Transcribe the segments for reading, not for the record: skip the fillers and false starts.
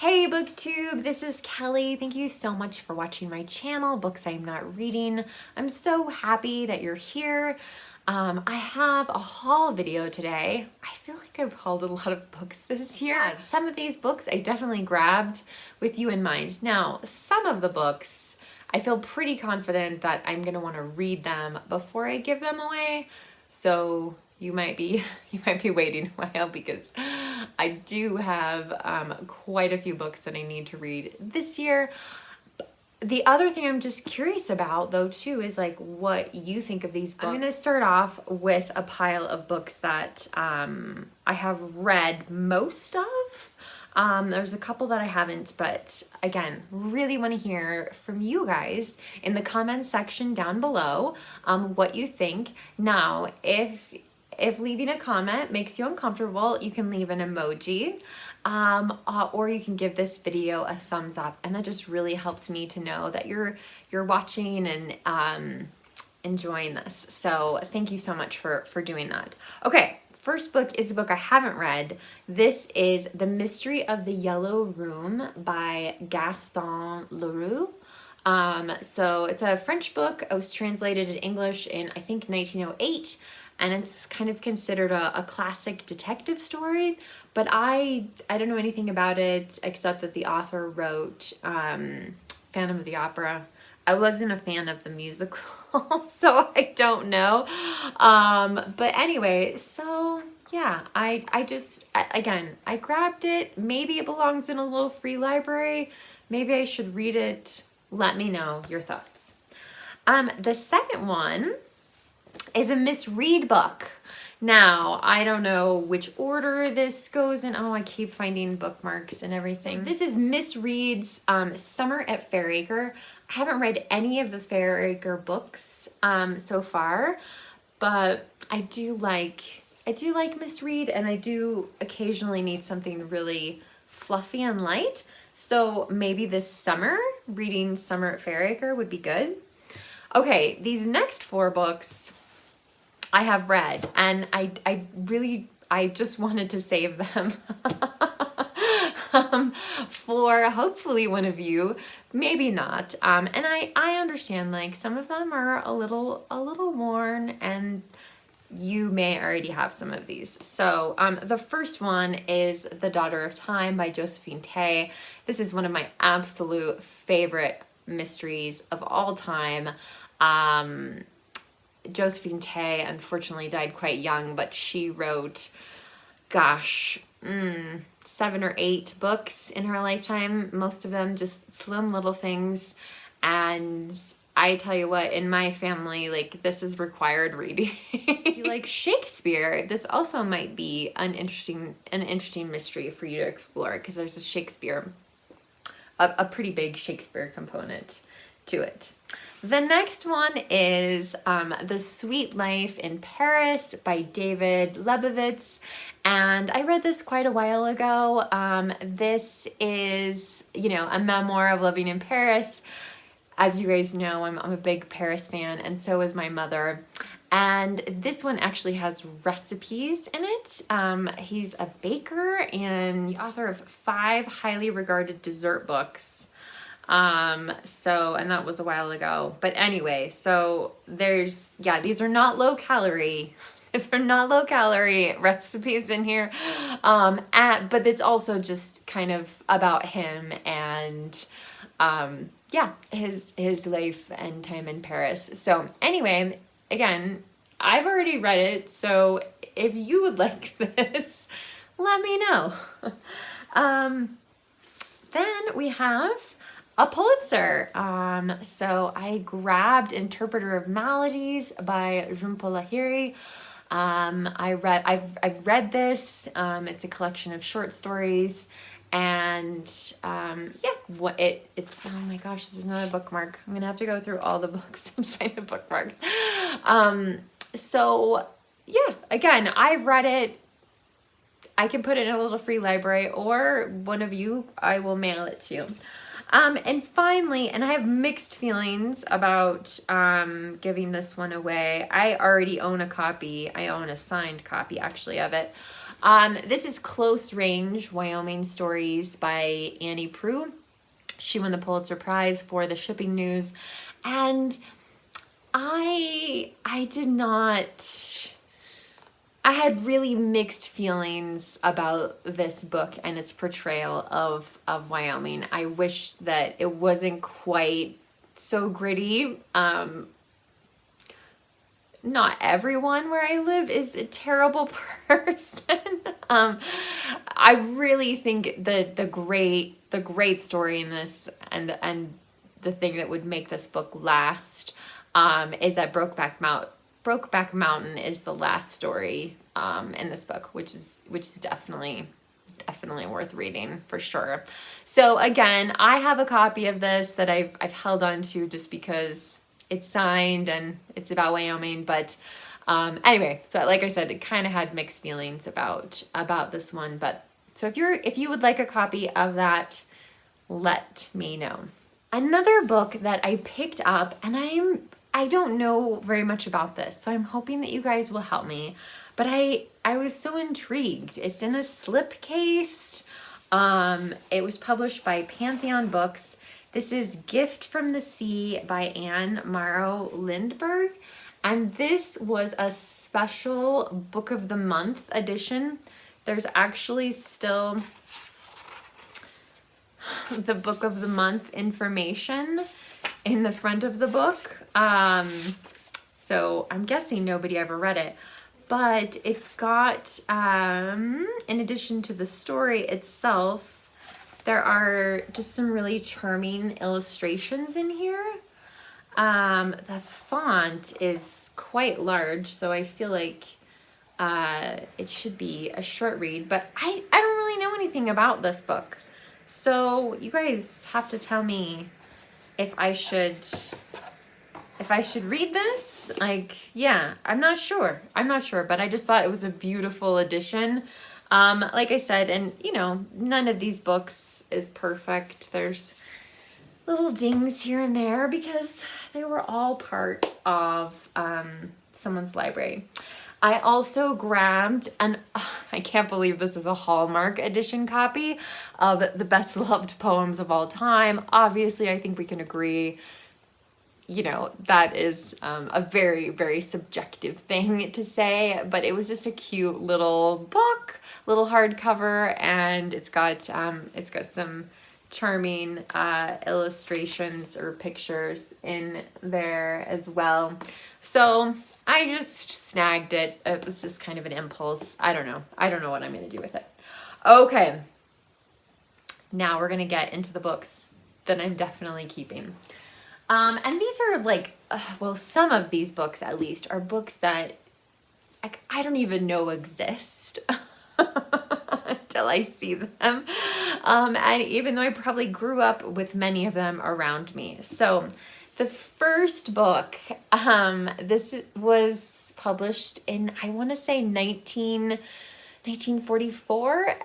Hey BookTube, this is Kelly. Thank you so much for watching my channel, Books I'm Not Reading. I'm so happy that you're here. I have a haul video today. I feel like I've hauled a lot of books this year. Some of these books I definitely grabbed with you in mind. Now, some of the books, I feel pretty confident that I'm gonna wanna read them before I give them away. So you might be waiting a while because I do have quite a few books that I need to read this year. The other thing I'm just curious about though too is like what you think of these books. I'm gonna start off with a pile of books that I have read most of. There's a couple that I haven't, but again, really want to hear from you guys in the comments section down below what you think. Now, if leaving a comment makes you uncomfortable, you can leave an emoji or you can give this video a thumbs up, and that just really helps me to know that you're watching and enjoying this. So thank you so much for doing that. Okay, first book is a book I haven't read. This is The Mystery of the Yellow Room by Gaston Leroux. So it's a French book. It was translated in English in, I think, 1908. And it's kind of considered a classic detective story, but I don't know anything about it except that the author wrote Phantom of the Opera. I wasn't a fan of the musical, so I don't know. But anyway, so yeah, I grabbed it. Maybe it belongs in a little free library. Maybe I should read it. Let me know your thoughts. The second one is a misread book. Now, I don't know which order this goes in. Oh, I keep finding bookmarks and everything. This is Miss Reed's Summer at Fairacre. I haven't read any of the Fairacre books so far, but I do like Miss Reed, and I do occasionally need something really fluffy and light. So maybe this summer, reading Summer at Fairacre would be good. Okay, these next four books I have read, and I just wanted to save them for hopefully one of you, maybe not. And I understand, like, some of them are a little worn, and you may already have some of these. So the first one is The Daughter of Time by Josephine. This is one of my absolute favorite mysteries of all time. Josephine unfortunately died quite young, but she wrote, gosh, 7 or 8 books in her lifetime, most of them just slim little things. And I tell you what, in my family, like, this is required reading. If you like Shakespeare, this also might be an interesting mystery for you to explore, because there's a pretty big Shakespeare component to it. The next one is The Sweet Life in Paris by David Lebovitz, and I read this quite a while ago. This is, a memoir of living in Paris. As you guys know, I'm a big Paris fan, and so is my mother. And this one actually has recipes in it. He's a baker and the author of 5 highly regarded dessert books. And that was a while ago, but anyway, so these are not low calorie. These are not low calorie recipes in here. But it's also just kind of about him and, his life and time in Paris. So anyway, again, I've already read it. So if you would like this, let me know. Then we have a Pulitzer. So I grabbed Interpreter of Maladies by Jhumpa Lahiri. I've read this. It's a collection of short stories, and it's oh my gosh, this is another bookmark. I'm gonna have to go through all the books and find the bookmarks. So yeah, again, I've read it. I can put it in a little free library, or one of you, I will mail it to you. And finally, and I have mixed feelings about giving this one away. I already own a copy. I own a signed copy, actually, of it. This is Close Range, Wyoming Stories by Annie Prue. She won the Pulitzer Prize for the shipping news. And I had really mixed feelings about this book and its portrayal of Wyoming. I wish that it wasn't quite so gritty. Not everyone where I live is a terrible person. I really think that the great story in this and the thing that would make this book last is that Brokeback Mountain is the last story in this book, which is definitely worth reading for sure. So again, I have a copy of this that I've held on to just because it's signed and it's about Wyoming. But anyway, so like I said, it kind of had mixed feelings about this one. But so if you would like a copy of that, let me know. Another book that I picked up, and I don't know very much about this, so I'm hoping that you guys will help me. But I was so intrigued. It's in a slipcase. It was published by Pantheon Books. This is Gift from the Sea by Anne Morrow Lindbergh. And this was a special Book of the Month edition. There's actually still the Book of the Month information in the front of the book. So I'm guessing nobody ever read it. But it's got, in addition to the story itself, there are just some really charming illustrations in here. The font is quite large, so I feel like it should be a short read. But I don't really know anything about this book. So you guys have to tell me if I should read this. Like, yeah, I'm not sure, but I just thought it was a beautiful edition. Like I said, and you know, none of these books is perfect. There's little dings here and there because they were all part of someone's library. I also grabbed, and I can't believe this is a Hallmark edition copy of the best loved poems of all time. Obviously, I think we can agree, you know, that is a very, very subjective thing to say, but it was just a cute little book, little hardcover, and it's got some charming illustrations or pictures in there as well. So I just snagged it. It was just kind of an impulse. I don't know what I'm going to do with it. Okay. Now we're going to get into the books that I'm definitely keeping. And these are like, well, some of these books at least are books that I don't even know exist until I see them. And even though I probably grew up with many of them around me. So the first book, this was published in, I want to say 1944,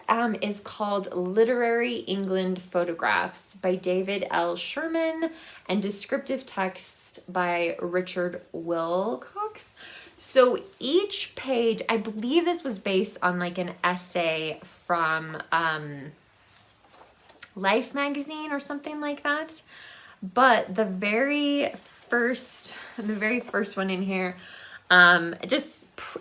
is called Literary England Photographs by David L. Sherman and descriptive text by Richard Wilcox. So each page, I believe this was based on like an essay from Life magazine or something like that. But the very first one in here, and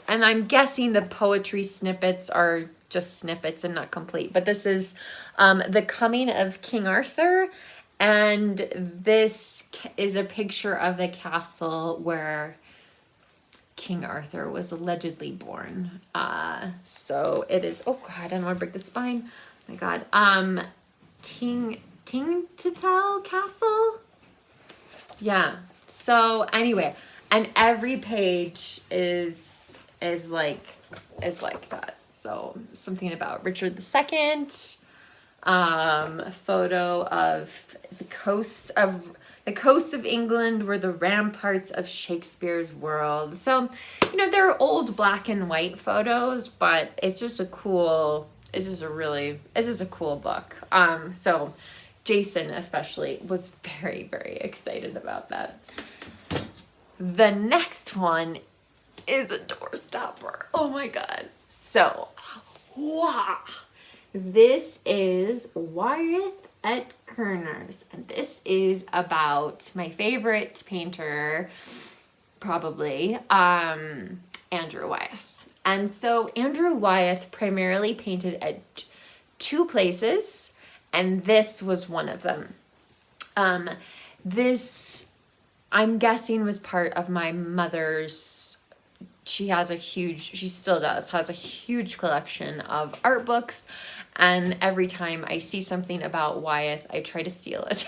I'm guessing the poetry snippets are just snippets and not complete. But this is The Coming of King Arthur, and this is a picture of the castle where King Arthur was allegedly born. So it is, oh God, I don't want to break the spine. Oh my God. Tingtatel Castle? Yeah. So anyway, and every page is like that. So something about Richard II, photo of the coasts of England were the ramparts of Shakespeare's world. So, you know, they're old black and white photos, but it's just a cool book. So Jason especially was very, very excited about that. The next one is a doorstopper. Oh my God. So Wow. This is Wyeth at Kerner's, and this is about my favorite painter, probably, Andrew Wyeth. And so Andrew Wyeth primarily painted at two places, and this was one of them. This, I'm guessing, was part of my mother's, she still does, has a huge collection of art books, and every time I see something about Wyeth, I try to steal it.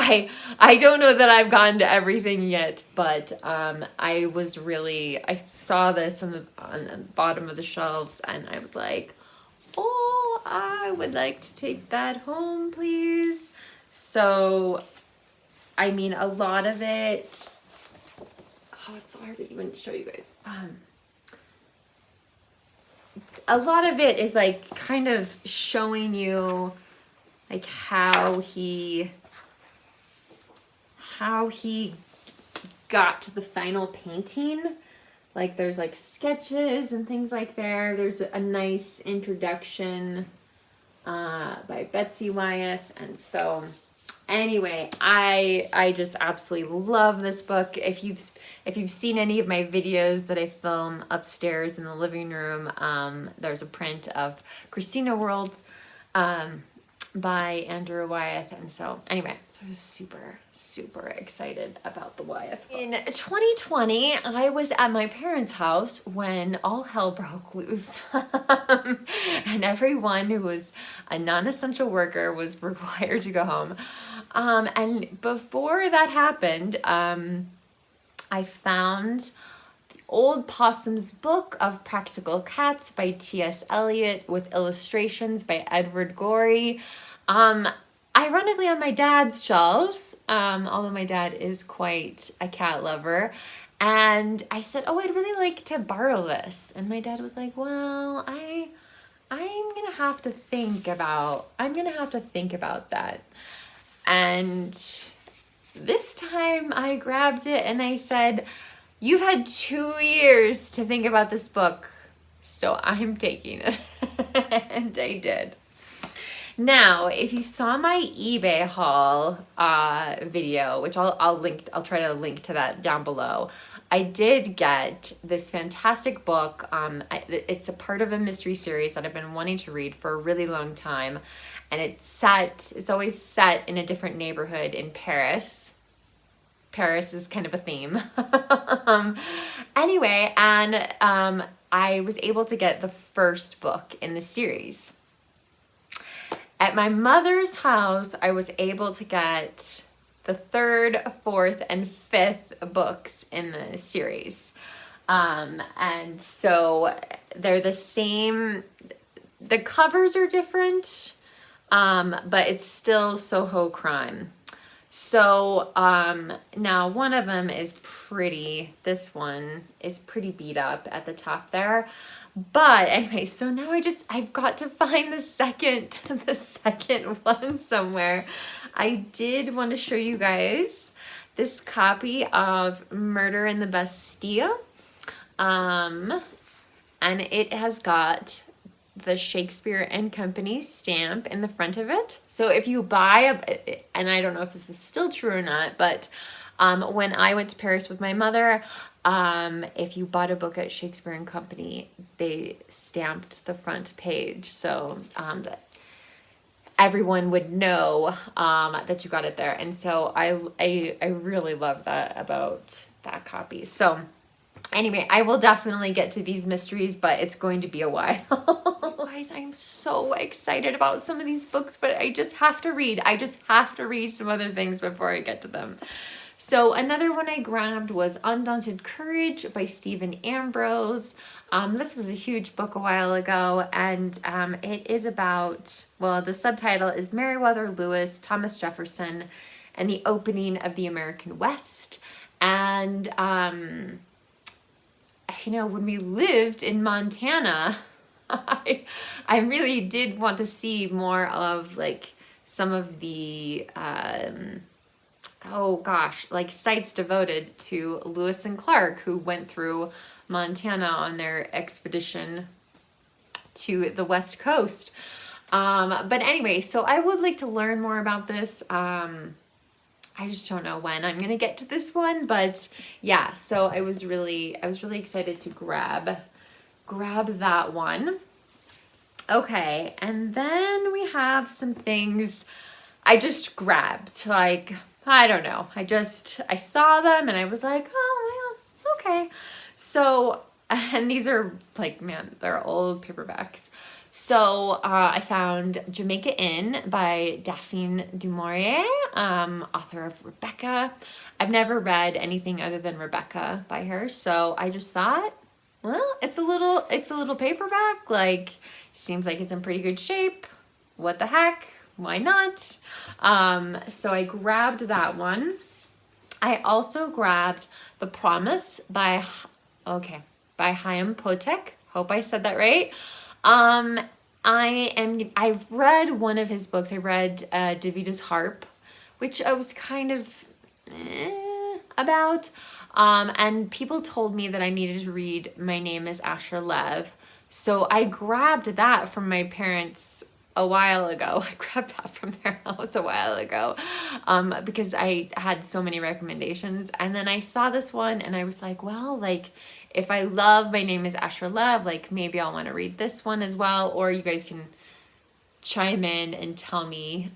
I don't know that I've gotten to everything yet, but I saw this on the bottom of the shelves, and I was like, oh, I would like to take that home, please. So, I mean, a lot of it, oh, it's so hard to even show you guys. A lot of it is like kind of showing you like how he got to the final painting. Like there's like sketches and things like there. There's a nice introduction by Betsy Wyeth. And so anyway, I just absolutely love this book. If you've seen any of my videos that I film upstairs in the living room, there's a print of Christina World by Andrew Wyeth. And so anyway, so I was super, super excited about the Wyeth book. In 2020, I was at my parents' house when all hell broke loose. And everyone who was a non-essential worker was required to go home. And before that happened, I found the Old Possum's Book of Practical Cats by T.S. Eliot with illustrations by Edward Gorey. Ironically on my dad's shelves, although my dad is quite a cat lover. And I said, oh, I'd really like to borrow this. And my dad was like, well, I'm going to have to think about that. And this time I grabbed it and I said, you've had 2 years to think about this book, so I'm taking it. And I did. Now, if you saw my eBay haul video, which I'll try to link to that down below. I did get this fantastic book. It's a part of a mystery series that I've been wanting to read for a really long time. And it's always set in a different neighborhood in Paris. Paris is kind of a theme. Anyway, and I was able to get the first book in the series. At my mother's house, I was able to get the third, fourth, and fifth books in the series. And so they're the same, the covers are different, but it's still Soho Crime. So now one of them is this one is pretty beat up at the top there. But anyway, so now I've got to find the second one somewhere. I did want to show you guys this copy of Murder in the Bastille. And it has got the Shakespeare and Company stamp in the front of it. So if you buy and I don't know if this is still true or not, but when I went to Paris with my mother, if you bought a book at Shakespeare and Company, they stamped the front page so that everyone would know that you got it there. And so I really love that about that copy. So anyway, I will definitely get to these mysteries, but it's going to be a while. Guys, I'm so excited about some of these books, but I just have to read. I just have to read some other things before I get to them. So another one I grabbed was Undaunted Courage by Stephen Ambrose. This was a huge book a while ago, and it is about, well, the subtitle is Meriwether Lewis, Thomas Jefferson, and the Opening of the American West. And, when we lived in Montana, I really did want to see more of, like, some of the, sites devoted to Lewis and Clark, who went through Montana on their expedition to the West Coast. But anyway, so I would like to learn more about this. I just don't know when I'm gonna get to this one, but yeah, so I was really excited to grab that one. Okay, and then we have some things I just grabbed, like, I don't know. I saw them and I was like, oh, well, okay. So, and these are like, man, they're old paperbacks. So I found Jamaica Inn by Daphne du Maurier, author of Rebecca. I've never read anything other than Rebecca by her, so I just thought, well, it's a little paperback. Like, seems like it's in pretty good shape. What the heck? Why not? So I grabbed that one. I also grabbed The Promise by Chaim Potek. Hope I said that right. I've read one of his books. I read Davita's Harp, which I was kind of about. And people told me that I needed to read My Name is Asher Lev. So I grabbed that from my parents a while ago. I grabbed that from their house a while ago because I had so many recommendations. And then I saw this one and I was like, well, like, if I love My Name is Asher Lev, like, maybe I'll want to read this one as well. Or you guys can chime in and tell me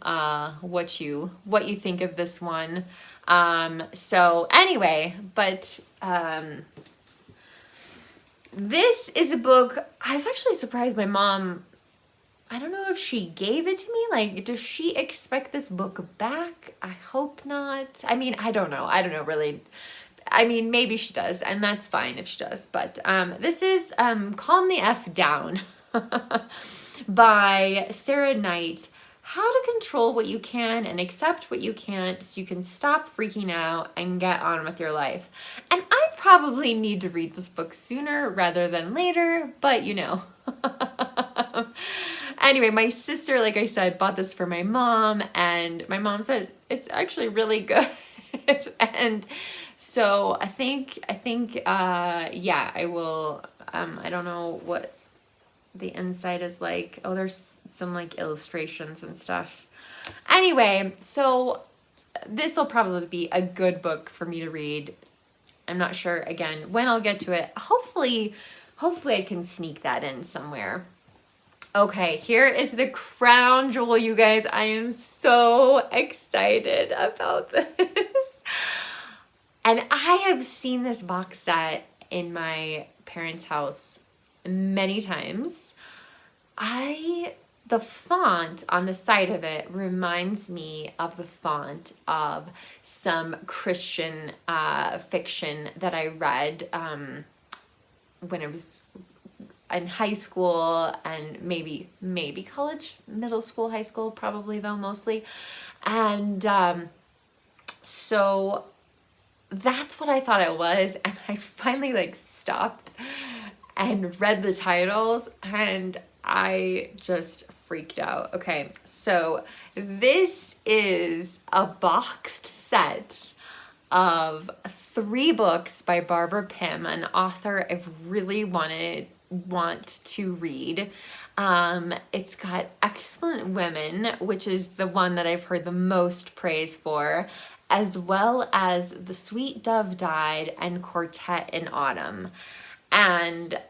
what you think of this one. So anyway, but this is a book. I was actually surprised my mom, I don't know if she gave it to me. Like, does she expect this book back? I hope not. I mean, I don't know really. I mean, maybe she does, and that's fine if she does. But this is Calm the F Down by Sarah Knight. How to control what you can and accept what you can't so you can stop freaking out and get on with your life. And I probably need to read this book sooner rather than later, but you know. Anyway, my sister, like I said, bought this for my mom, and my mom said it's actually really good. And so I think, yeah, I will, I don't know what the inside is like. Oh, there's some like illustrations and stuff. Anyway, so this will probably be a good book for me to read. I'm not sure, again, when I'll get to it. Hopefully I can sneak that in somewhere. Okay, here is the crown jewel, you guys. I am so excited about this. And I have seen this box set in my parents' house many times. The font on the side of it reminds me of the font of some Christian fiction that I read when I was in high school and maybe college, middle school, high school, probably though, mostly. And so that's what I thought it was. And I finally like stopped and read the titles and I just freaked out. Okay, so this is a boxed set of 3 books by Barbara Pym, an author I've really want to read. It's got Excellent Women, which is the one that I've heard the most praise for, as well as The Sweet Dove Died and Quartet in Autumn. And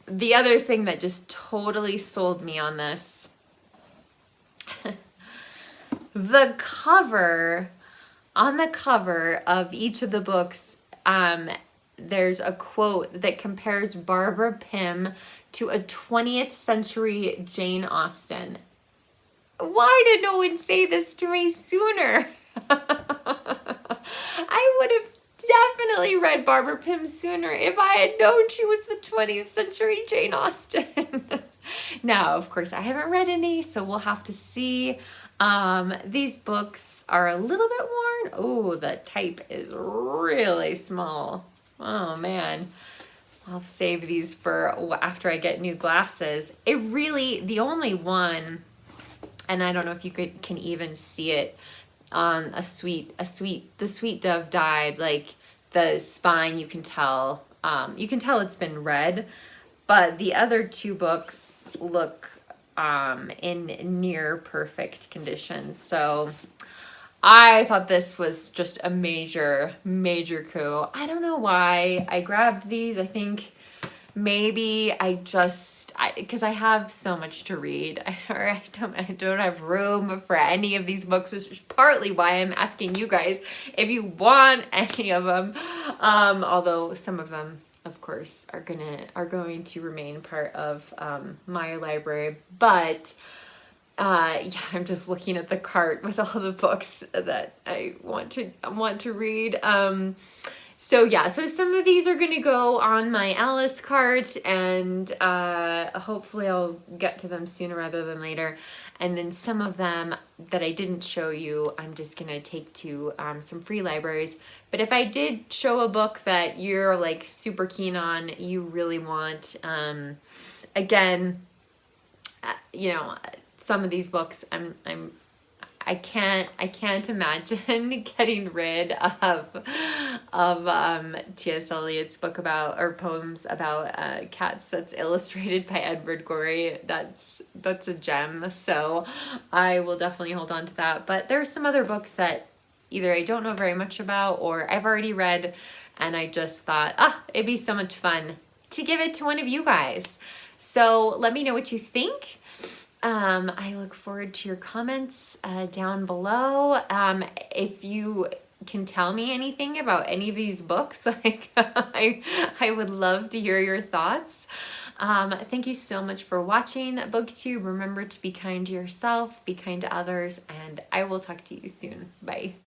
the other thing that just totally sold me on this, the cover, on the cover of each of the books, there's a quote that compares Barbara Pym to a 20th century Jane Austen. Why did no one say this to me sooner? I would have definitely read Barbara Pym sooner if I had known she was the 20th century Jane Austen. Now, of course, I haven't read any, so we'll have to see. These books are a little bit worn. Oh, the type is really small. Oh man, I'll save these for after I get new glasses. The only one, and I don't know if you can even see it on The Sweet Dove Died, like the spine, you can tell it's been read. but the other two books look in near perfect condition. So I thought this was just a major coup. I don't know why I grabbed these. I think maybe because I have so much to read, or I don't have room for any of these books, which is partly why I'm asking you guys if you want any of them. Although some of them, of course, are going to remain part of my library. But yeah, I'm just looking at the cart with all the books that I want to read. So yeah, so some of these are going to go on my Alice cart, and hopefully I'll get to them sooner rather than later. And then some of them that I didn't show you, I'm just going to take to some free libraries. But if I did show a book that you're like super keen on, you really want, again, you know, some of these books I can't imagine getting rid of T.S. Eliot's book about, or poems about cats that's illustrated by Edward Gorey. That's a gem. So I will definitely hold on to that. But there are some other books that either I don't know very much about or I've already read, and I just thought, it'd be so much fun to give it to one of you guys. So let me know what you think. I look forward to your comments down below. If you can tell me anything about any of these books, like I would love to hear your thoughts. Thank you so much for watching BookTube. Remember to be kind to yourself, be kind to others, and I will talk to you soon. Bye.